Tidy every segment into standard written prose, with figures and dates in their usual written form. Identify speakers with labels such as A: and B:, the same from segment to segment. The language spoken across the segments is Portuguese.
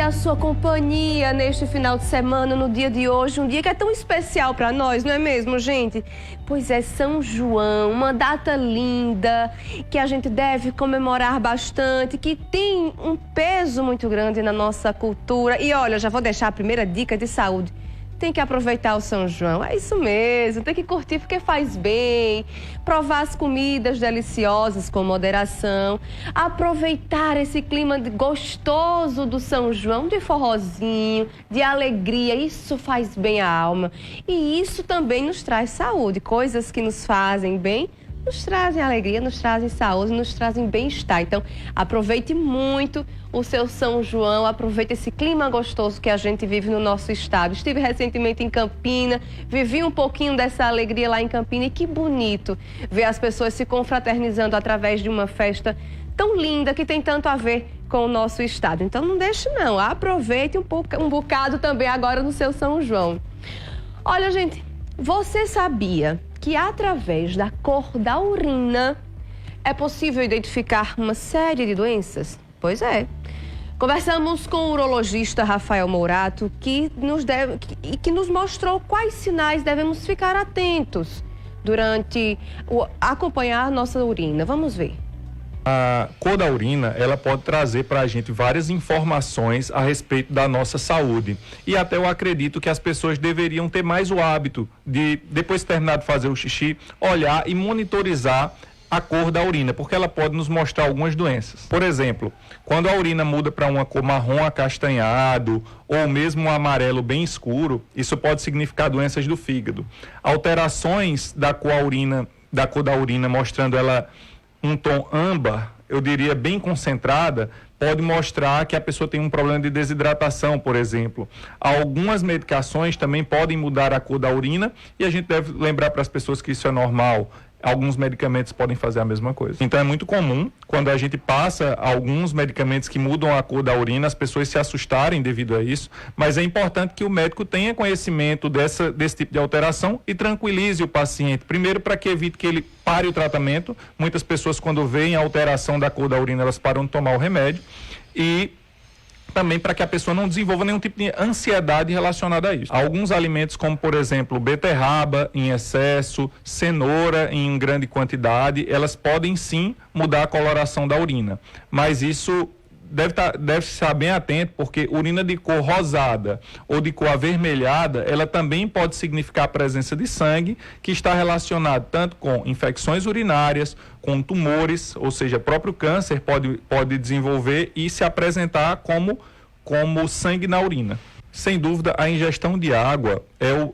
A: a sua companhia neste final de semana, no dia de hoje, um dia que é tão especial para nós, não é mesmo, gente? Pois é, São João, uma data linda, que a gente deve comemorar bastante, que tem um peso muito grande na nossa cultura. E olha, eu já vou deixar a primeira dica de saúde. Tem que aproveitar o São João, é isso mesmo, tem que curtir porque faz bem, provar as comidas deliciosas com moderação, aproveitar esse clima gostoso do São João, de forrozinho, de alegria, isso faz bem à alma. E isso também nos traz saúde, coisas que nos fazem bem, nos trazem alegria, nos trazem saúde, nos trazem bem-estar. Então, aproveite muito o seu São João, aproveite esse clima gostoso que a gente vive no nosso estado. Estive recentemente em Campina, vivi um pouquinho dessa alegria lá em Campina e que bonito ver as pessoas se confraternizando através de uma festa tão linda que tem tanto a ver com o nosso estado. Então, não deixe não, aproveite um bocado também agora no seu São João. Olha, gente, você sabia que através da cor da urina é possível identificar uma série de doenças? Pois é. Conversamos com o urologista Rafael Mourato, que nos mostrou quais sinais devemos ficar atentos durante acompanhar nossa urina. Vamos ver.
B: A cor da urina, ela pode trazer para a gente várias informações a respeito da nossa saúde. E até eu acredito que as pessoas deveriam ter mais o hábito de, depois de terminar de fazer o xixi, olhar e monitorizar a cor da urina, porque ela pode nos mostrar algumas doenças. Por exemplo, quando a urina muda para uma cor marrom acastanhado ou mesmo um amarelo bem escuro, isso pode significar doenças do fígado. Alterações da cor da urina mostrando ela um tom âmbar, eu diria bem concentrada, pode mostrar que a pessoa tem um problema de desidratação, por exemplo. Algumas medicações também podem mudar a cor da urina e a gente deve lembrar para as pessoas que isso é normal. Alguns medicamentos podem fazer a mesma coisa. Então é muito comum, quando a gente passa alguns medicamentos que mudam a cor da urina, as pessoas se assustarem devido a isso, mas é importante que o médico tenha conhecimento desse tipo de alteração e tranquilize o paciente. Primeiro, para que evite que ele pare o tratamento. Muitas pessoas, quando veem a alteração da cor da urina, elas param de tomar o remédio. E também para que a pessoa não desenvolva nenhum tipo de ansiedade relacionada a isso. Alguns alimentos, como por exemplo, beterraba em excesso, cenoura em grande quantidade, elas podem sim mudar a coloração da urina. Mas isso deve estar bem atento, porque urina de cor rosada ou de cor avermelhada, ela também pode significar a presença de sangue, que está relacionado tanto com infecções urinárias, com tumores, ou seja, próprio câncer pode desenvolver e se apresentar como sangue na urina. Sem dúvida, a ingestão de água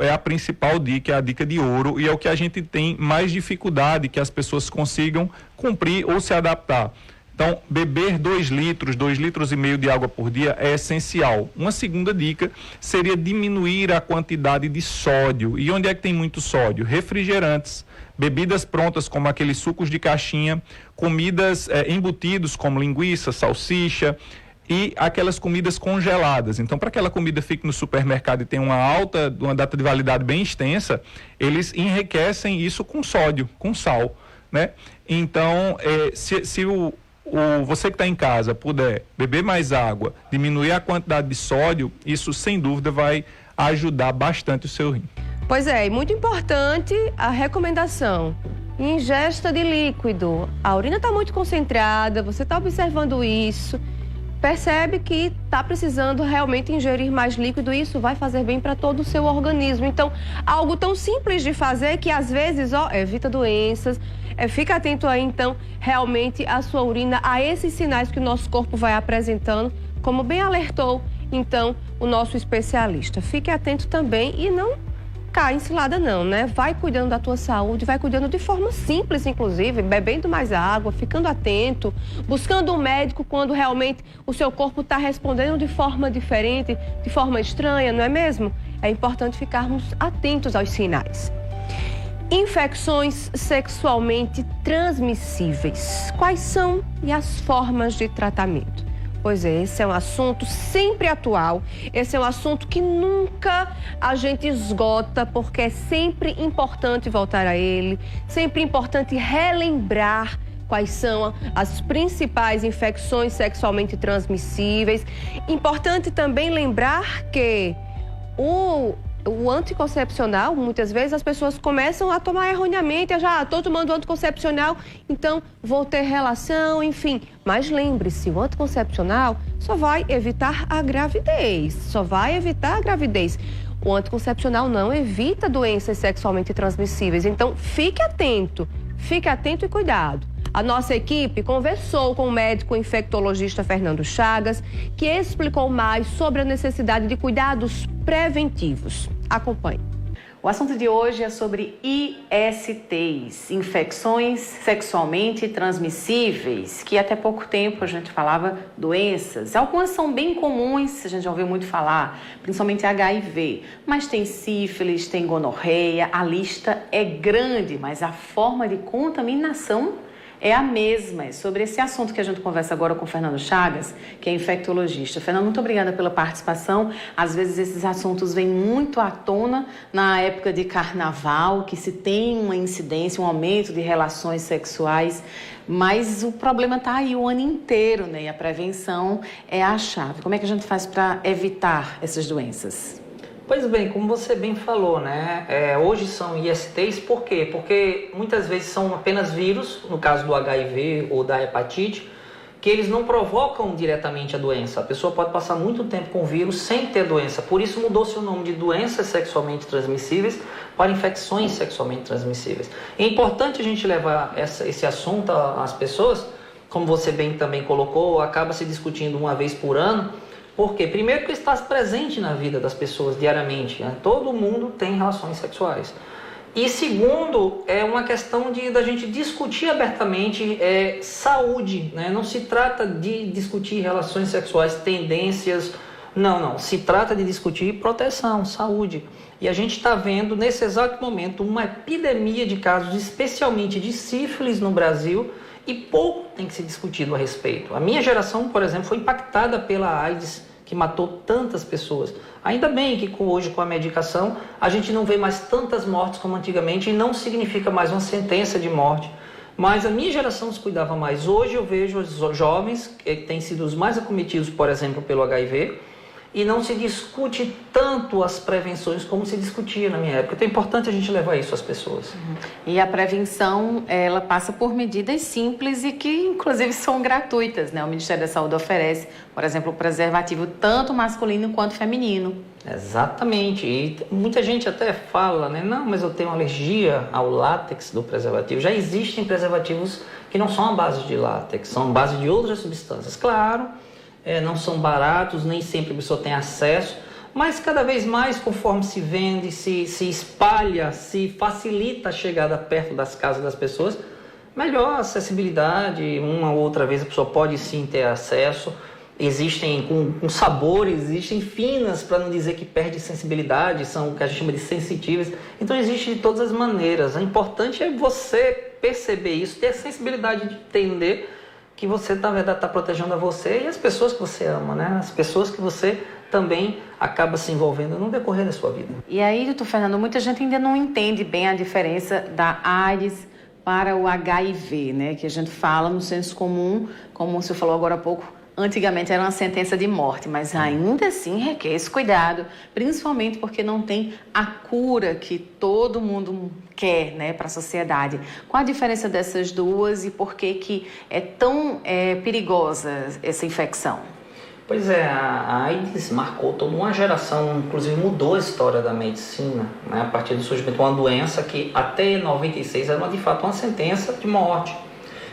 B: é a principal dica, é a dica de ouro, e é o que a gente tem mais dificuldade que as pessoas consigam cumprir ou se adaptar. Então, beber 2 litros e meio de água por dia é essencial. Uma segunda dica seria diminuir a quantidade de sódio. E onde é que tem muito sódio? Refrigerantes, bebidas prontas como aqueles sucos de caixinha, comidas embutidos como linguiça, salsicha e aquelas comidas congeladas. Então, para que aquela comida fique no supermercado e tenha uma data de validade bem extensa, eles enriquecem isso com sódio, com sal, né? Então, você que está em casa puder beber mais água, diminuir a quantidade de sódio, isso sem dúvida vai ajudar bastante o seu rim.
A: Pois é, e muito importante a recomendação: ingesta de líquido. A urina está muito concentrada, você está observando isso, percebe que está precisando realmente ingerir mais líquido, e isso vai fazer bem para todo o seu organismo. Então, algo tão simples de fazer que às vezes, evita doenças. Fica atento aí, então, realmente a sua urina, a esses sinais que o nosso corpo vai apresentando, como bem alertou, então, o nosso especialista. Fique atento também e não caia em cilada não, né? Vai cuidando da tua saúde, vai cuidando de forma simples, inclusive, bebendo mais água, ficando atento, buscando um médico quando realmente o seu corpo está respondendo de forma diferente, de forma estranha, não é mesmo? É importante ficarmos atentos aos sinais. Infecções sexualmente transmissíveis. Quais são e as formas de tratamento? Pois é, esse é um assunto sempre atual, esse é um assunto que nunca a gente esgota, porque é sempre importante voltar a ele, sempre importante relembrar quais são as principais infecções sexualmente transmissíveis. Importante também lembrar que o anticoncepcional, muitas vezes as pessoas começam a tomar erroneamente, já estou tomando anticoncepcional, então vou ter relação, enfim. Mas lembre-se, o anticoncepcional só vai evitar a gravidez, O anticoncepcional não evita doenças sexualmente transmissíveis, então fique atento e cuidado. A nossa equipe conversou com o médico infectologista Fernando Chagas, que explicou mais sobre a necessidade de cuidados preventivos. Acompanhe.
C: O assunto de hoje é sobre ISTs, infecções sexualmente transmissíveis, que até pouco tempo a gente falava doenças. Algumas são bem comuns, a gente já ouviu muito falar, principalmente HIV, mas tem sífilis, tem gonorreia, a lista é grande, mas a forma de contaminação é a mesma. É sobre esse assunto que a gente conversa agora com o Fernando Chagas, que é infectologista. Fernando, muito obrigada pela participação. Às vezes esses assuntos vêm muito à tona na época de carnaval, que se tem uma incidência, um aumento de relações sexuais, mas o problema está aí o ano inteiro, né? E a prevenção é a chave. Como é que a gente faz para evitar essas doenças?
D: Pois bem, como você bem falou, né? Hoje são ISTs, por quê? Porque muitas vezes são apenas vírus, no caso do HIV ou da hepatite, que eles não provocam diretamente a doença. A pessoa pode passar muito tempo com o vírus sem ter doença. Por isso mudou-se o nome de doenças sexualmente transmissíveis para infecções sexualmente transmissíveis. É importante a gente levar esse assunto às pessoas, como você bem também colocou, acaba se discutindo uma vez por ano. Por quê? Primeiro que está presente na vida das pessoas diariamente, né? Todo mundo tem relações sexuais. E segundo, é uma questão da gente discutir abertamente saúde, né? Não se trata de discutir relações sexuais, tendências, não. Se trata de discutir proteção, saúde. E a gente está vendo nesse exato momento uma epidemia de casos, especialmente de sífilis no Brasil, e pouco tem que ser discutido a respeito. A minha geração, por exemplo, foi impactada pela AIDS, que matou tantas pessoas. Ainda bem que hoje, com a medicação, a gente não vê mais tantas mortes como antigamente, e não significa mais uma sentença de morte. Mas a minha geração se cuidava mais. Hoje eu vejo os jovens que têm sido os mais acometidos, por exemplo, pelo HIV, e não se discute tanto as prevenções como se discutia na minha época. Então é importante a gente levar isso às pessoas.
C: E a prevenção, ela passa por medidas simples e que, inclusive, são gratuitas, né? O Ministério da Saúde oferece, por exemplo, o preservativo tanto masculino quanto feminino.
D: Exatamente. E muita gente até fala, né? Não, mas eu tenho alergia ao látex do preservativo. Já existem preservativos que não são à base de látex, são à base de outras substâncias. Claro, não são baratos, nem sempre a pessoa tem acesso, mas cada vez mais, conforme se vende, se espalha, se facilita a chegada perto das casas das pessoas, melhor acessibilidade. Uma ou outra vez a pessoa pode sim ter acesso. Existem com sabores, existem finas, para não dizer que perde sensibilidade, são o que a gente chama de sensitivas. Então existe de todas as maneiras. O importante é você perceber isso, ter a sensibilidade de entender que você, na verdade, está protegendo a você e as pessoas que você ama, né? As pessoas que você também acaba se envolvendo no decorrer da sua vida.
C: E aí, doutor Fernando, muita gente ainda não entende bem a diferença da AIDS para o HIV, né? Que a gente fala no senso comum, como o senhor falou agora há pouco, antigamente era uma sentença de morte, mas ainda assim requer esse cuidado, principalmente porque não tem a cura que todo mundo quer, né, para a sociedade. Qual a diferença dessas duas e por que é tão perigosa essa infecção?
D: Pois é, a AIDS marcou toda uma geração, inclusive mudou a história da medicina, né, a partir do surgimento de uma doença que até 96 era de fato uma sentença de morte.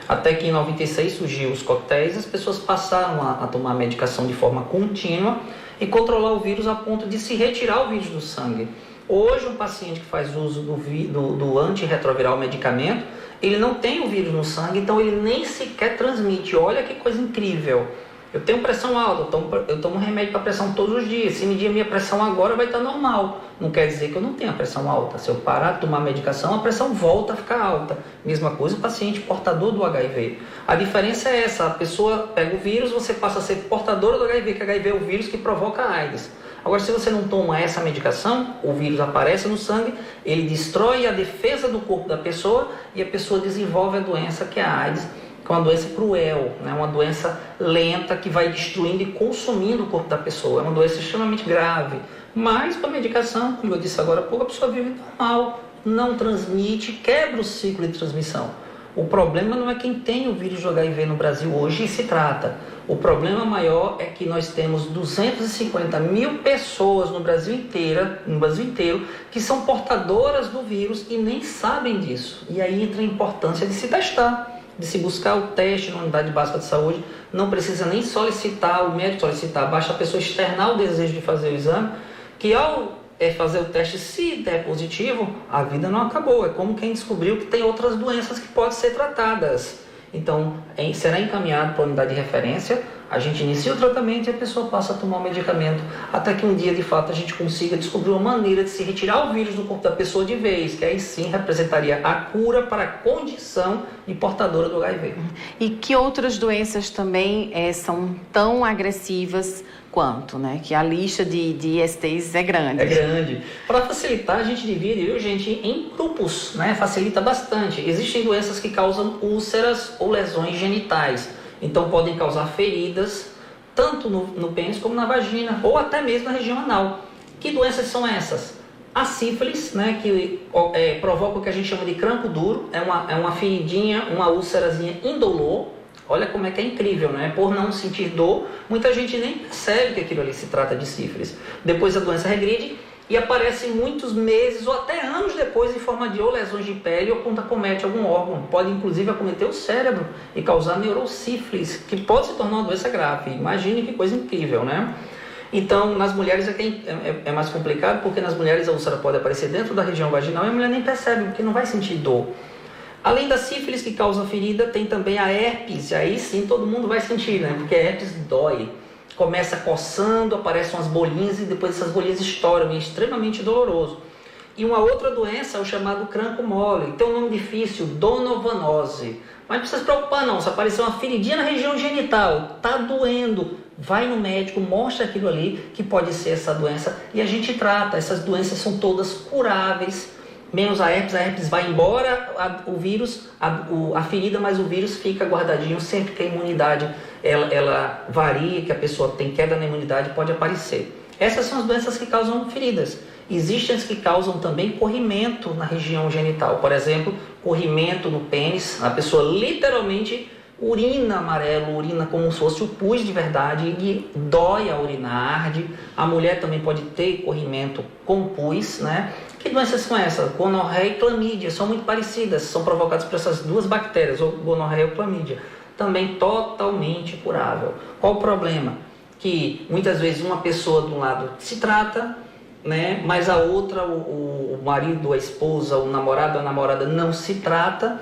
D: Até que em 96 surgiu os coquetéis, as pessoas passaram a tomar a medicação de forma contínua e controlar o vírus a ponto de se retirar o vírus do sangue. Hoje, um paciente que faz uso do antirretroviral medicamento, ele não tem o vírus no sangue, então ele nem sequer transmite. Olha que coisa incrível. Eu tenho pressão alta, eu tomo remédio para pressão todos os dias. Se medir a minha pressão agora, vai estar normal. Não quer dizer que eu não tenha pressão alta. Se eu parar de tomar medicação, a pressão volta a ficar alta. Mesma coisa o paciente portador do HIV. A diferença é essa, a pessoa pega o vírus, você passa a ser portadora do HIV, que HIV é o vírus que provoca a AIDS. Agora, se você não toma essa medicação, o vírus aparece no sangue, ele destrói a defesa do corpo da pessoa e a pessoa desenvolve a doença que é a AIDS. que é uma doença cruel, né? Uma doença lenta que vai destruindo e consumindo o corpo da pessoa. É uma doença extremamente grave, mas com a medicação, como eu disse agora há pouco, a pessoa vive normal, não transmite, quebra o ciclo de transmissão. O problema não é quem tem o vírus do HIV no Brasil hoje e se trata. O problema maior é que nós temos 250 mil pessoas no Brasil inteiro, que são portadoras do vírus e nem sabem disso. E aí entra a importância de se testar, de se buscar o teste na unidade básica de saúde. Não precisa nem solicitar, o médico solicitar, basta a pessoa externar o desejo de fazer o exame, que ao fazer o teste, se der positivo, a vida não acabou. É como quem descobriu que tem outras doenças que podem ser tratadas. Então, será encaminhado para a unidade de referência, a gente inicia o tratamento e a pessoa passa a tomar o medicamento, até que um dia, de fato, a gente consiga descobrir uma maneira de se retirar o vírus do corpo da pessoa de vez, que aí sim representaria a cura para a condição de portadora do HIV.
C: E que outras doenças também são tão agressivas quanto, né? Que a lista de ISTs é grande.
D: É grande. Para facilitar, a gente divide, viu, gente, em grupos, né? Facilita bastante. Existem doenças que causam úlceras ou lesões genitais. Então, podem causar feridas, tanto no pênis como na vagina, ou até mesmo na região anal. Que doenças são essas? A sífilis, né? Que provoca o que a gente chama de cranco duro. É uma feridinha, uma úlcerazinha indolor. Olha como é que é incrível, né? Por não sentir dor, muita gente nem percebe que aquilo ali se trata de sífilis. Depois a doença regride e aparece muitos meses ou até anos depois em forma de ou lesões de pele ou quando acomete algum órgão. Pode inclusive acometer o cérebro e causar neurosífilis, que pode se tornar uma doença grave. Imagine que coisa incrível, né? Então, nas mulheres é mais complicado, porque nas mulheres a úlcera pode aparecer dentro da região vaginal e a mulher nem percebe, porque não vai sentir dor. Além da sífilis, que causa ferida, tem também a herpes. E aí sim todo mundo vai sentir, né? Porque a herpes dói. Começa coçando, aparecem umas bolinhas e depois essas bolinhas estouram. E é extremamente doloroso. E uma outra doença é o chamado cranco mole. Tem um nome difícil, donovanose. Mas não precisa se preocupar não. Se aparecer uma feridinha na região genital, tá doendo, vai no médico, mostra aquilo ali que pode ser essa doença. E a gente trata. Essas doenças são todas curáveis. Menos a herpes vai embora o vírus, a ferida, mas o vírus fica guardadinho. Sempre que a imunidade ela varia, que a pessoa tem queda na imunidade, pode aparecer. Essas são as doenças que causam feridas. Existem as que causam também corrimento na região genital. Por exemplo, corrimento no pênis. A pessoa literalmente urina amarelo, urina como se fosse o pus de verdade e dói a urina, arde. A mulher também pode ter corrimento com pus, né? Que doenças são essas? Gonorreia e clamídia, são muito parecidas, são provocadas por essas duas bactérias, ou gonorreia ou clamídia. Também totalmente curável. Qual o problema? Que muitas vezes uma pessoa de um lado se trata, né? Mas a outra, o marido, a esposa, o namorado, a namorada não se trata,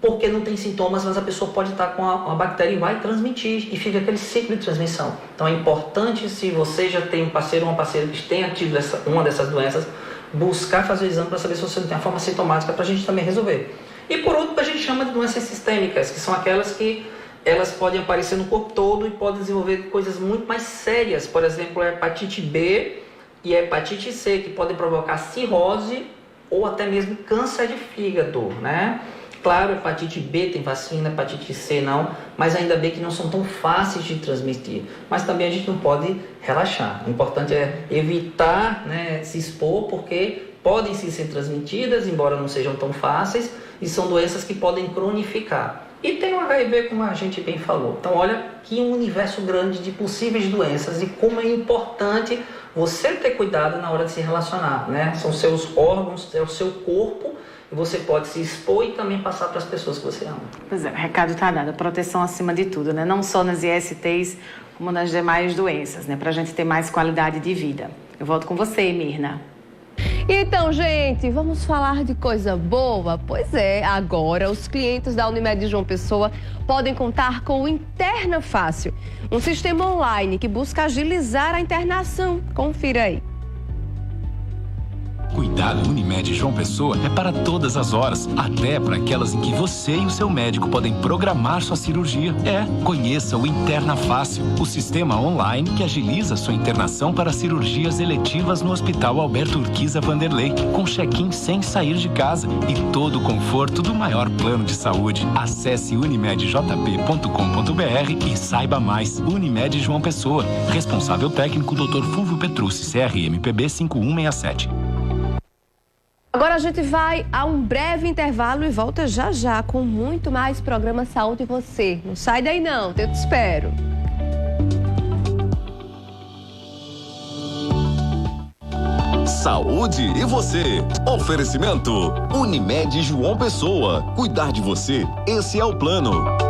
D: porque não tem sintomas, mas a pessoa pode estar com a bactéria e vai transmitir, e fica aquele ciclo de transmissão. Então é importante, se você já tem um parceiro ou uma parceira que tenha tido uma dessas doenças, buscar fazer o exame para saber se você não tem a forma sintomática, para a gente também resolver. E por último, a gente chama de doenças sistêmicas, que são aquelas que elas podem aparecer no corpo todo e podem desenvolver coisas muito mais sérias. Por exemplo, a hepatite B e a hepatite C, que podem provocar cirrose ou até mesmo câncer de fígado, né? Claro, hepatite B tem vacina, hepatite C não, mas ainda bem que não são tão fáceis de transmitir. Mas também a gente não pode relaxar. O importante é evitar, né, se expor, porque podem sim ser transmitidas, embora não sejam tão fáceis, e são doenças que podem cronificar. E tem o HIV, como a gente bem falou. Então, olha que universo grande de possíveis doenças e como é importante você ter cuidado na hora de se relacionar, né? São seus órgãos, é o seu corpo, e você pode se expor e também passar para as pessoas que você ama.
C: Pois é, o recado está dado, proteção acima de tudo, né? Não só nas ISTs, como nas demais doenças, né? Para a gente ter mais qualidade de vida. Eu volto com você, Mirna.
A: Então, gente, vamos falar de coisa boa? Pois é, agora os clientes da Unimed de João Pessoa podem contar com o Interna Fácil, um sistema online que busca agilizar a internação. Confira aí.
E: Cuidar da Unimed João Pessoa é para todas as horas, até para aquelas em que você e o seu médico podem programar sua cirurgia. Conheça o Interna Fácil, o sistema online que agiliza sua internação para cirurgias eletivas no Hospital Alberto Urquiza Vanderlei, com check-in sem sair de casa e todo o conforto do maior plano de saúde. Acesse unimedjp.com.br e saiba mais. Unimed João Pessoa. Responsável técnico Dr. Fulvio Petrucci, CRMPB 5167.
A: Agora a gente vai a um breve intervalo e volta já já com muito mais programa Saúde e Você. Não sai daí não, eu te espero.
F: Saúde e Você. Oferecimento Unimed João Pessoa. Cuidar de você, esse é o plano.